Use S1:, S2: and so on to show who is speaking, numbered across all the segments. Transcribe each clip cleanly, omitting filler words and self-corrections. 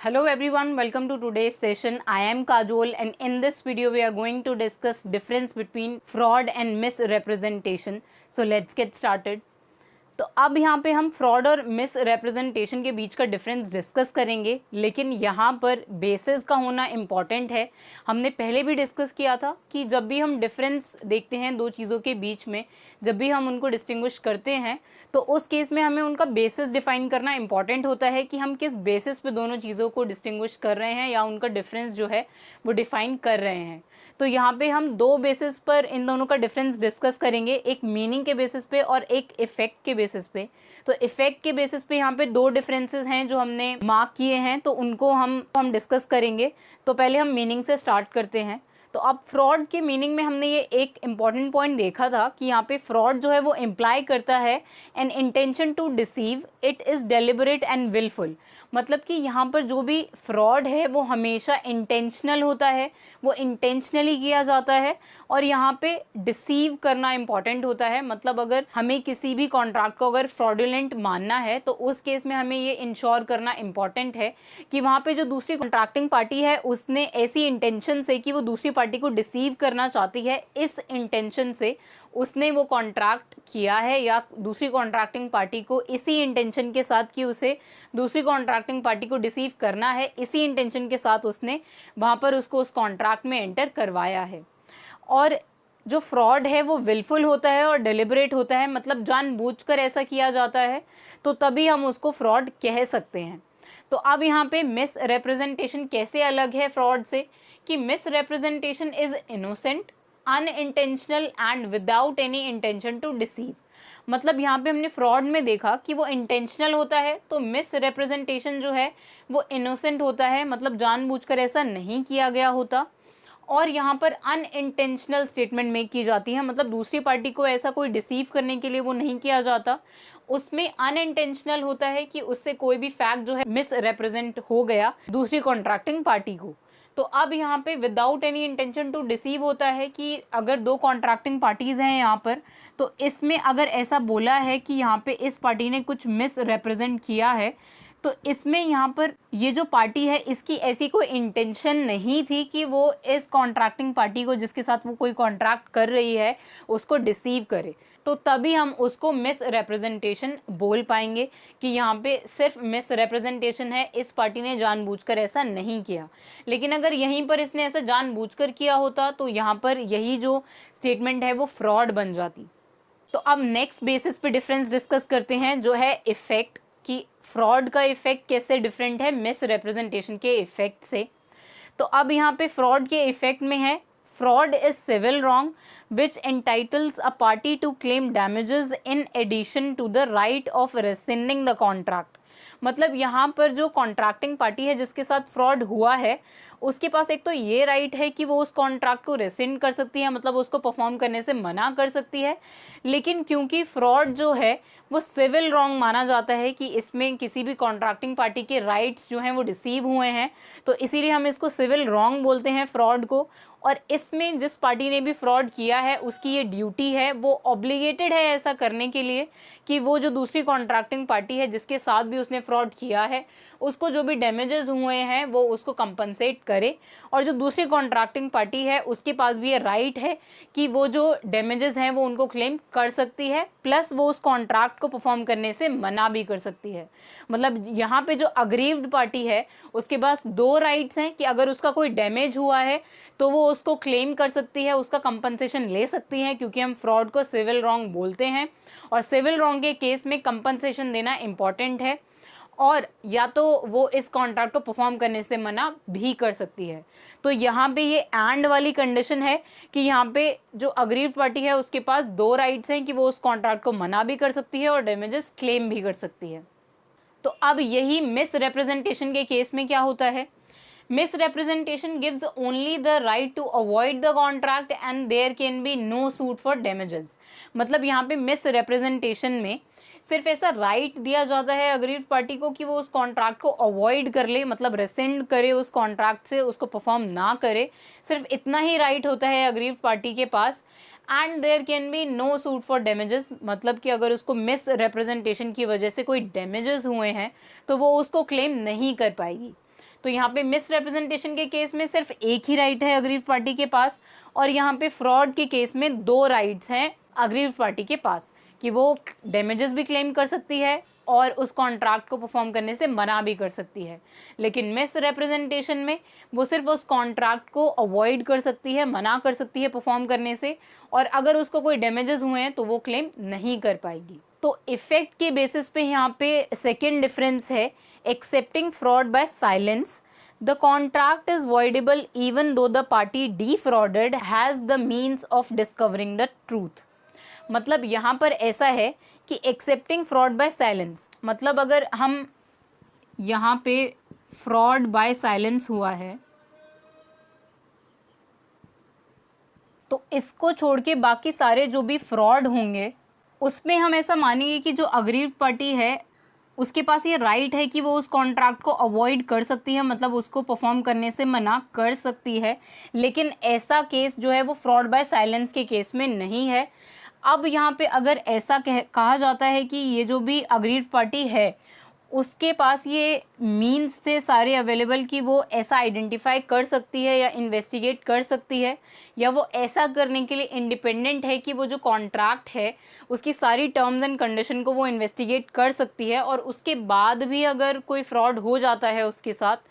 S1: Hello everyone, welcome to today's session. I am Kajol and in this video we are going to discuss difference between fraud and misrepresentation. So let's get started. तो अब यहाँ पे हम fraud और miss representation के बीच का difference discuss करेंगे, लेकिन यहाँ पर बेसिस का होना इम्पॉर्टेंट है। हमने पहले भी डिस्कस किया था कि जब भी हम डिफरेंस देखते हैं दो चीज़ों के बीच में, जब भी हम उनको डिस्टिंग्विश करते हैं तो उस केस में हमें उनका बेसिस डिफाइन करना इम्पॉर्टेंट होता है कि हम किस बेसिस पे दोनों चीज़ों को डिस्टिंग्विश कर रहे हैं या उनका डिफरेंस जो है वो डिफाइन कर रहे हैं। तो यहाँ पे हम दो बेसिस पर इन दोनों का डिफरेंस डिस्कस करेंगे, एक मीनिंग के बेसिस पे और एक इफेक्ट के बेसिस पे। तो इफेक्ट के बेसिस पे यहाँ पे दो डिफरेंसेस हैं जो हमने मार्क किए हैं, तो उनको हम डिस्कस करेंगे। तो पहले हम मीनिंग से स्टार्ट करते हैं। तो अब फ्रॉड के मीनिंग में हमने ये एक इम्पॉर्टेंट पॉइंट देखा था कि यहाँ पे फ्रॉड जो है वो इम्प्लाई करता है an intention to deceive, it is deliberate and wilful. मतलब कि यहाँ पर जो भी फ्रॉड है वो हमेशा इंटेंशनल होता है, वो इंटेंशनली किया जाता है और यहाँ पे डिसीव करना इम्पॉर्टेंट होता है। मतलब अगर हमें किसी भी कॉन्ट्रैक्ट को अगर फ्रॉडुलेंट मानना है तो उस केस में हमें ये इंश्योर करना इम्पॉर्टेंट है कि वहाँ पे जो दूसरी कॉन्ट्रैक्टिंग पार्टी है उसने ऐसी इंटेंशन से कि वो दूसरी पार्टी को डिसीव करना चाहती है, इस इंटेंशन से उसने वो कॉन्ट्रैक्ट किया है, या दूसरी कॉन्ट्रैक्टिंग पार्टी को इसी इंटेंशन के साथ कि उसे दूसरी कॉन्ट्रैक्टिंग पार्टी को डिसीव करना है, इसी इंटेंशन के साथ उसने वहाँ पर उसको उस कॉन्ट्रैक्ट में एंटर करवाया है। और जो फ्रॉड है वो विलफुल होता है और डेलिबरेट होता है, मतलब जानबूझकर ऐसा किया जाता है, तो तभी हम उसको फ्रॉड कह सकते हैं। तो अब यहाँ पे मिस रिप्रेजेंटेशन कैसे अलग है फ्रॉड से, कि misrepresentation is innocent, unintentional and without any intention to deceive. मतलब यहाँ पे हमने फ्रॉड में देखा कि वो इंटेंशनल होता है, तो मिस रिप्रेजेंटेशन जो है वो इनोसेंट होता है, मतलब जानबूझकर ऐसा नहीं किया गया होता। और यहाँ पर अनइंटेंशनल स्टेटमेंट मेक की जाती है, मतलब दूसरी पार्टी को ऐसा कोई डिसीव करने के लिए वो नहीं किया जाता, उसमें अनइंटेंशनल होता है कि उससे कोई भी फैक्ट जो है मिस रिप्रेजेंट हो गया दूसरी कॉन्ट्रैक्टिंग पार्टी को। तो अब यहाँ पे without any intention to deceive होता है कि अगर दो कॉन्ट्रैक्टिंग पार्टीज़ हैं यहाँ पर, तो इसमें अगर ऐसा बोला है कि यहाँ पे इस पार्टी ने कुछ मिस रिप्रेजेंट किया है, तो इसमें यहाँ पर ये जो पार्टी है इसकी ऐसी कोई इंटेंशन नहीं थी कि वो इस कॉन्ट्रैक्टिंग पार्टी को जिसके साथ वो कोई कॉन्ट्रैक्ट कर रही है उसको डिसीव करे, तो तभी हम उसको मिस रिप्रेजेंटेशन बोल पाएंगे कि यहाँ पे सिर्फ मिस रिप्रेजेंटेशन है, इस पार्टी ने जानबूझकर ऐसा नहीं किया। लेकिन अगर यहीं पर इसने ऐसा जानबूझकर किया होता तो यहाँ पर यही जो स्टेटमेंट है वो फ्रॉड बन जाती। तो अब नेक्स्ट बेसिस पे डिफरेंस डिस्कस करते हैं जो है इफेक्ट, कि फ्रॉड का इफेक्ट कैसे डिफरेंट है मिस रिप्रेजेंटेशन के इफेक्ट से। तो अब यहाँ पे फ्रॉड के इफेक्ट में है, fraud is civil wrong which entitles a party to claim damages in addition to the right of rescinding the contract. मतलब यहाँ पर जो कॉन्ट्रैक्टिंग पार्टी है जिसके साथ फ्रॉड हुआ है उसके पास एक तो ये राइट है कि वो उस कॉन्ट्रैक्ट को रेसिंड कर सकती है, मतलब उसको परफॉर्म करने से मना कर सकती है। लेकिन क्योंकि फ्रॉड जो है वो सिविल रॉन्ग माना जाता है कि इसमें किसी भी कॉन्ट्रैक्टिंग पार्टी के राइट्स जो हैं वो रिसीव हुए हैं, तो इसीलिए हम इसको सिविल रॉन्ग बोलते हैं फ्रॉड को। और इसमें जिस पार्टी ने भी फ्रॉड किया है उसकी ये ड्यूटी है, वो ऑब्लिगेटेड है ऐसा करने के लिए कि वो जो दूसरी कॉन्ट्रैक्टिंग पार्टी है जिसके साथ भी उसने फ्रॉड किया है उसको जो भी डैमेजेस हुए हैं वो उसको कंपनसेट करे। और जो दूसरी कॉन्ट्रैक्टिंग पार्टी है उसके पास भी ये राइट है कि वो जो डैमेजेस हैं वो उनको क्लेम कर सकती है, प्लस वो उस कॉन्ट्रैक्ट को परफॉर्म करने से मना भी कर सकती है। मतलब यहाँ पे जो अग्रीव्ड पार्टी है उसके पास दो राइट्स हैं कि अगर उसका कोई डैमेज हुआ है तो वो उसको क्लेम कर सकती है, उसका कंपनसेशन ले सकती है, क्योंकि हम फ्रॉड को सिविल रॉन्ग बोलते हैं और सिविल रॉन्ग के केस में कंपनसेशन देना इम्पॉर्टेंट है, और या तो वो इस कॉन्ट्रैक्ट को परफॉर्म करने से मना भी कर सकती है। तो यहाँ पे ये एंड वाली कंडीशन है कि यहाँ पे जो अग्रीव्ड पार्टी है उसके पास दो राइट्स हैं कि वो उस कॉन्ट्रैक्ट को मना भी कर सकती है और डैमेजेस क्लेम भी कर सकती है। तो अब यही मिस रिप्रेजेंटेशन के केस में क्या होता है, misrepresentation gives only the right to avoid the contract and there can be no suit for damages। मतलब यहाँ पे misrepresentation में सिर्फ ऐसा राइट दिया जाता है अग्रीड पार्टी को कि वो उस कॉन्ट्रैक्ट को अवॉइड कर ले, मतलब रेसेंड करे उस कॉन्ट्रैक्ट से, उसको परफॉर्म ना करे, सिर्फ इतना ही राइट होता है अग्रीड पार्टी के पास। And there can be no suit for damages, मतलब कि अगर उसको मिस रिप्रेजेंटेशन की वजह से कोई डैमेजेस हुए हैं तो वो उसको क्लेम नहीं कर पाएगी। तो यहाँ पे मिस रिप्रेजेंटेशन के केस में सिर्फ एक ही राइट है अग्रीव पार्टी के पास, और यहाँ पे फ्रॉड के केस में 2 राइट्स हैं अग्रीव पार्टी के पास कि वो डैमेजेस भी क्लेम कर सकती है और उस कॉन्ट्रैक्ट को परफॉर्म करने से मना भी कर सकती है। लेकिन मिस रिप्रेजेंटेशन में वो सिर्फ उस कॉन्ट्रैक्ट को अवॉइड कर सकती है, मना कर सकती है परफॉर्म करने से, और अगर उसको कोई डैमेजेस हुए हैं तो वो क्लेम नहीं कर पाएगी। तो इफेक्ट के बेसिस पे यहाँ पे सेकेंड डिफरेंस है accepting fraud bye silence. The contract is voidable even though the party defrauded has the means of discovering the truth। मतलब यहाँ पर ऐसा है कि एक्सेप्टिंग फ्रॉड बाय साइलेंस, मतलब अगर हम यहाँ पे फ्रॉड बाय साइलेंस हुआ है तो इसको छोड़ के बाकी सारे जो भी फ्रॉड होंगे उसमें हम ऐसा मानेंगे कि जो अग्रीव पार्टी है उसके पास ये राइट है कि वो उस कॉन्ट्रैक्ट को अवॉइड कर सकती है, मतलब उसको परफॉर्म करने से मना कर सकती है। लेकिन ऐसा केस जो है वो फ्रॉड बाय साइलेंस के केस में नहीं है। अब यहाँ पे अगर ऐसा कहा जाता है कि ये जो भी अग्रीव पार्टी है उसके पास ये मीन्स थे सारे अवेलेबल कि वो ऐसा आइडेंटिफाई कर सकती है या इन्वेस्टिगेट कर सकती है, या वो ऐसा करने के लिए इंडिपेंडेंट है कि वो जो कॉन्ट्रैक्ट है उसकी सारी टर्म्स एंड कंडीशन को वो इन्वेस्टिगेट कर सकती है, और उसके बाद भी अगर कोई फ्रॉड हो जाता है उसके साथ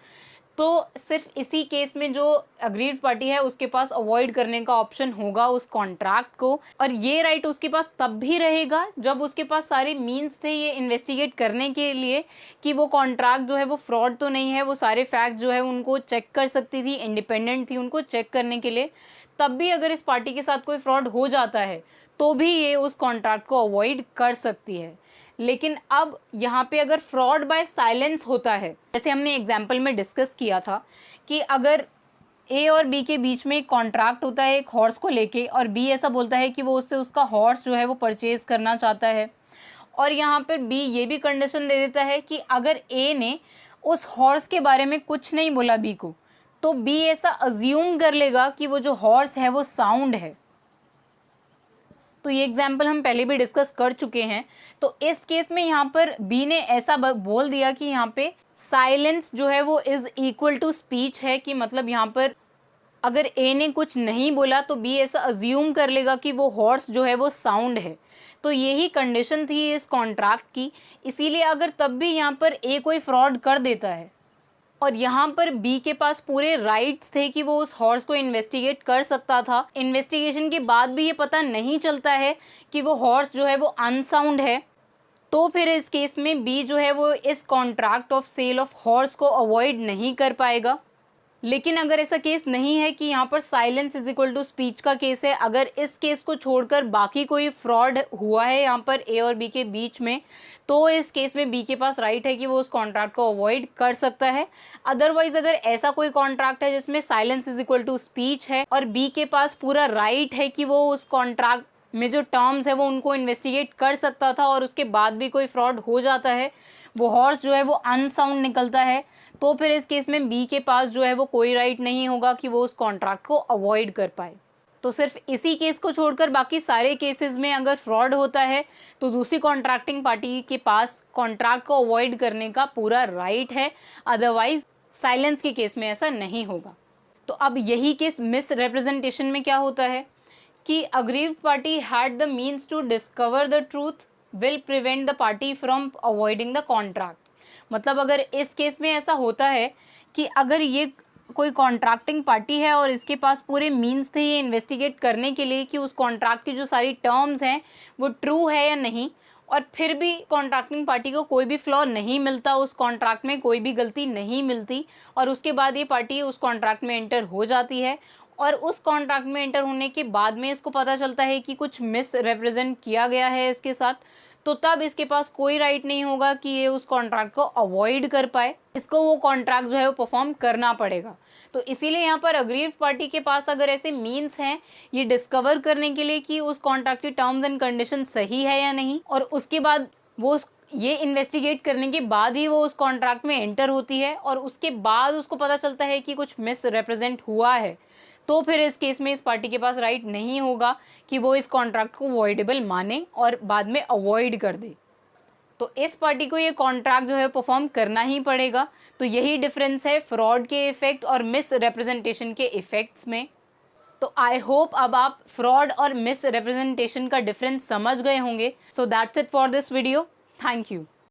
S1: तो सिर्फ इसी केस में जो अग्रीड पार्टी है उसके पास अवॉइड करने का ऑप्शन होगा उस कॉन्ट्रैक्ट को। और ये राइट उसके पास तब भी रहेगा जब उसके पास सारे मीन्स थे ये इन्वेस्टिगेट करने के लिए कि वो कॉन्ट्रैक्ट जो है वो फ्रॉड तो नहीं है, वो सारे फैक्ट जो है उनको चेक कर सकती थी, इंडिपेंडेंट थी उनको चेक करने के लिए। तब भी अगर इस पार्टी के साथ कोई फ्रॉड हो जाता है तो भी ये उस कॉन्ट्रैक्ट को अवॉइड कर सकती है। लेकिन अब यहाँ पे अगर फ्रॉड बाय साइलेंस होता है, जैसे हमने एग्जाम्पल में डिस्कस किया था कि अगर ए और बी के बीच में एक कॉन्ट्रैक्ट होता है एक हॉर्स को लेके, और बी ऐसा बोलता है कि वो उससे उसका हॉर्स जो है वो परचेज करना चाहता है, और यहाँ पर बी ये भी कंडीशन दे देता है कि अगर ए ने उस हॉर्स के बारे में कुछ नहीं बोला बी को, तो बी ऐसा अज्यूम कर लेगा कि वो जो हॉर्स है वो साउंड है। तो ये एग्जाम्पल हम पहले भी डिस्कस कर चुके हैं। तो इस केस में यहाँ पर बी ने ऐसा बोल दिया कि यहाँ पे साइलेंस जो है वो इज इक्वल टू स्पीच है, कि मतलब यहाँ पर अगर ए ने कुछ नहीं बोला तो बी ऐसा अज्यूम कर लेगा कि वो हॉर्स जो है वो साउंड है। तो यही कंडीशन थी इस कॉन्ट्रैक्ट की, इसीलिए अगर तब भी यहाँ पर ए कोई फ्रॉड कर देता है और यहाँ पर बी के पास पूरे राइट्स थे कि वो उस हॉर्स को इन्वेस्टिगेट कर सकता था, इन्वेस्टिगेशन के बाद भी ये पता नहीं चलता है कि वो हॉर्स जो है वो अनसाउंड है, तो फिर इस केस में बी जो है वो इस contract of sale of horse को अवॉइड नहीं कर पाएगा। लेकिन अगर ऐसा केस नहीं है कि यहाँ पर silence is equal to speech का केस है, अगर इस केस को छोड़कर बाकी कोई फ्रॉड हुआ है यहाँ पर ए और बी के बीच में, तो इस केस में बी के पास राइट है कि वो उस कॉन्ट्रैक्ट को अवॉइड कर सकता है। अदरवाइज अगर ऐसा कोई कॉन्ट्रैक्ट है जिसमें silence is equal to speech है और बी के पास पूरा राइट है कि वो उस कॉन्ट्रैक्ट में जो टर्म्स है वो उनको इन्वेस्टिगेट कर सकता था, और उसके बाद भी कोई फ्रॉड हो जाता है, वो हॉर्स जो है वो अनसाउंड निकलता है, तो फिर इस केस में बी के पास जो है वो कोई राइट नहीं होगा कि वो उस कॉन्ट्रैक्ट को अवॉइड कर पाए। तो सिर्फ इसी केस को छोड़कर बाकी सारे केसेस में अगर फ्रॉड होता है तो दूसरी कॉन्ट्रैक्टिंग पार्टी के पास कॉन्ट्रैक्ट को अवॉइड करने का पूरा राइट है, अदरवाइज साइलेंस के केस में ऐसा नहीं होगा। तो अब यही केस मिस रिप्रेजेंटेशन में क्या होता है कि aggrieved party had the means to discover the truth will prevent the party from avoiding the contract. मतलब अगर इस केस में ऐसा होता है कि अगर ये कोई कॉन्ट्रैक्टिंग पार्टी है और इसके पास पूरे मीन्स थे ये इन्वेस्टिगेट करने के लिए कि उस कॉन्ट्रैक्ट की जो सारी टर्म्स हैं वो ट्रू है या नहीं, और फिर भी कॉन्ट्रैक्टिंग पार्टी को कोई भी फ्लॉ नहीं मिलता, उस कॉन्ट्रैक्ट में कोई भी गलती नहीं मिलती, और उसके बाद ये पार्टी उस कॉन्ट्रैक्ट में एंटर हो जाती है, और उस कॉन्ट्रैक्ट में एंटर होने के बाद में इसको पता चलता है कि कुछ मिस रिप्रेजेंट किया गया है इसके साथ, तो तब इसके पास कोई राइट नहीं होगा कि ये उस कॉन्ट्रैक्ट को अवॉइड कर पाए, इसको वो कॉन्ट्रैक्ट जो है वो परफॉर्म करना पड़ेगा। तो इसीलिए यहाँ पर अग्रीव्ड पार्टी के पास अगर ऐसे मीन्स हैं ये डिस्कवर करने के लिए कि उस कॉन्ट्रैक्ट की टर्म्स एंड कंडीशन सही है या नहीं, और उसके बाद वो ये इन्वेस्टिगेट करने के बाद ही वो उस कॉन्ट्रैक्ट में एंटर होती है, और उसके बाद उसको पता चलता है कि कुछ मिस रिप्रेजेंट हुआ है, तो फिर इस केस में इस पार्टी के पास राइट नहीं होगा कि वो इस कॉन्ट्रैक्ट को वॉइडेबल माने और बाद में अवॉइड कर दे। तो इस पार्टी को ये कॉन्ट्रैक्ट जो है परफॉर्म करना ही पड़ेगा। तो यही डिफरेंस है फ्रॉड के इफेक्ट और मिस रिप्रेजेंटेशन के इफेक्ट्स में। तो आई होप अब आप फ्रॉड और मिस रिप्रेजेंटेशन का डिफरेंस समझ गए होंगे। So that's it for this video. Thank you.